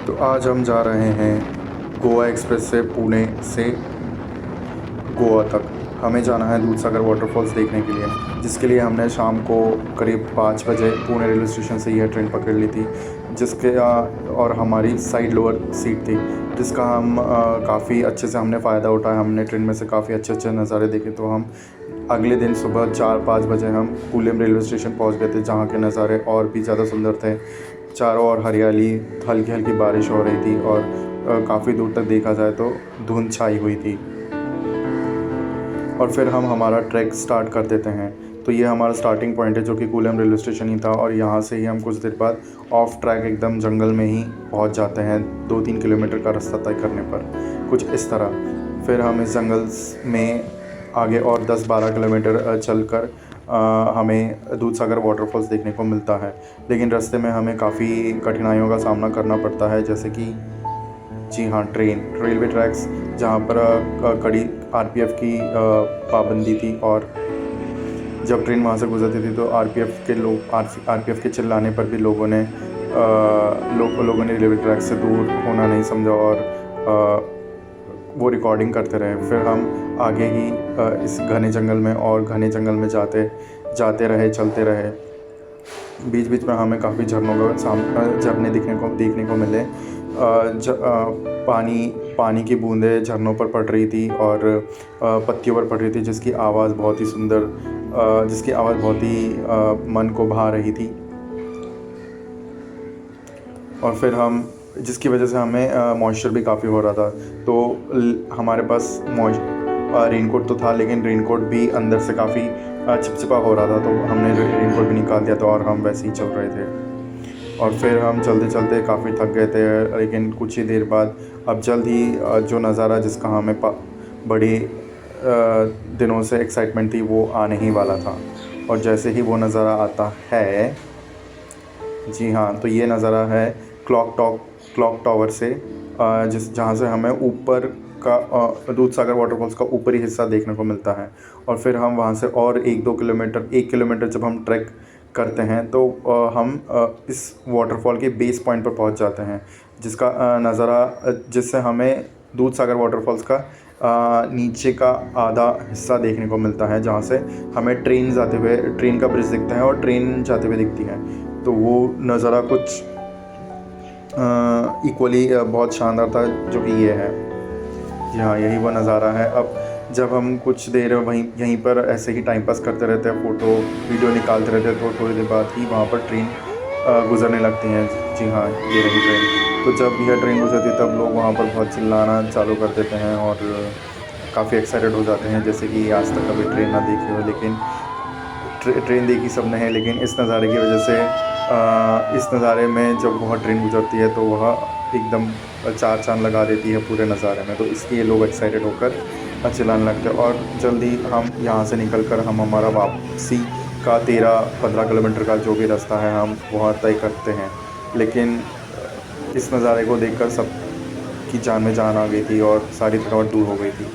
तो आज हम जा रहे हैं गोवा एक्सप्रेस से पुणे से गोवा तक। हमें जाना है दूधसागर वाटरफॉल्स देखने के लिए, जिसके लिए हमने शाम को करीब 5 बजे पुणे रेलवे स्टेशन से यह ट्रेन पकड़ ली थी, और हमारी साइड लोअर सीट थी, जिसका हम काफ़ी अच्छे से हमने फ़ायदा उठाया। हमने ट्रेन में से काफ़ी अच्छे अच्छे नज़ारे देखे। तो हम अगले दिन सुबह 4-5 बजे हम कोल्लम रेलवे स्टेशन पहुंच गए थे, जहां के नज़ारे और भी ज़्यादा सुंदर थे। चारों ओर हरियाली, हल्की हल्की बारिश हो रही थी और काफ़ी दूर तक देखा जाए तो धुंध छाई हुई थी। और फिर हम हमारा ट्रैक स्टार्ट कर देते हैं। तो ये हमारा स्टार्टिंग पॉइंट है, जो कि कोल्लम रेलवे स्टेशन ही था, और यहाँ से ही हम कुछ देर बाद ऑफ ट्रैक एकदम जंगल में ही पहुँच जाते हैं, 2-3 किलोमीटर का रास्ता तय करने पर, कुछ इस तरह। फिर हम इस जंगल में आगे और 10-12 किलोमीटर चलकर हमें दूधसागर वाटरफॉल्स देखने को मिलता है। लेकिन रास्ते में हमें काफ़ी कठिनाइयों का सामना करना पड़ता है, जैसे कि जी हाँ, रेलवे ट्रैक्स, जहाँ पर कड़ी आरपीएफ की पाबंदी थी, और जब ट्रेन वहाँ से गुजरती थी तो आरपीएफ के चिल्लाने पर भी लोगों ने रेलवे ट्रैक से दूर होना नहीं समझा, और वो रिकॉर्डिंग करते रहे। फिर हम आगे ही इस घने जंगल में चलते रहे। बीच बीच में हमें काफ़ी झरने देखने को मिले। पानी की बूंदें झरनों पर पड़ रही थी और पत्तियों पर पड़ रही थी, जिसकी आवाज़ बहुत ही मन को भा रही थी। और फिर जिसकी वजह से हमें मॉइस्चर भी काफ़ी हो रहा था। तो हमारे पास रेनकोट तो था, लेकिन रेनकोट भी अंदर से काफ़ी चिपचिपा हो रहा था, तो हमने रेनकोट भी निकाल दिया था और हम वैसे ही चल रहे थे। और फिर हम चलते चलते काफ़ी थक गए थे, लेकिन कुछ ही देर बाद अब जल्द ही जो नज़ारा जिसका हमें बड़ी दिनों से एक्साइटमेंट थी, वो आने ही वाला था। और जैसे ही वो नज़ारा आता है, जी हाँ, तो ये नज़ारा है क्लॉक टावर से, जहाँ से हमें ऊपर का दूधसागर वाटरफॉल्स का ऊपरी हिस्सा देखने को मिलता है। और फिर हम वहाँ से और 1 किलोमीटर जब हम ट्रैक करते हैं, तो हम इस वाटरफॉल के बेस पॉइंट पर पहुँच जाते हैं, जिससे हमें दूधसागर वाटरफॉल्स का नीचे का आधा हिस्सा देखने को मिलता है, जहाँ से हमें ट्रेन का ब्रिज दिखता है और ट्रेन जाते हुए दिखती है। तो वो नज़ारा कुछ इक्वली बहुत शानदार था, जो कि ये है। जी हाँ, यही वो नज़ारा है। अब जब हम कुछ देर यहीं पर ऐसे ही टाइम पास करते रहते हैं, फ़ोटो वीडियो निकालते रहते हैं, तो थोड़ी देर बाद ही वहाँ पर ट्रेन गुज़रने लगती हैं। जी हाँ, ये रही ट्रेन। तो जब यह ट्रेन गुज़रती है, तब लोग वहाँ पर बहुत चिल्लाना चालू कर देते हैं और काफ़ी एक्साइटेड हो जाते हैं, जैसे कि आज तक कभी ट्रेन ना देखी हो। लेकिन ट्रेन देखी सबने है, लेकिन इस नज़ारे की वजह से इस नज़ारे में जब वह ट्रेन गुजरती है, तो वह एकदम 4 चाँद लगा देती है पूरे नज़ारे में। तो इसलिए लोग एक्साइटेड होकर चिल्लाने लगते हैं। और जल्दी हम यहाँ से निकलकर हम हमारा वापसी का 13-15 किलोमीटर का जो भी रास्ता है, हम वह तय करते हैं। लेकिन इस नज़ारे को देखकर सब की जान में जान आ गई थी और सारी थकावट दूर हो गई थी।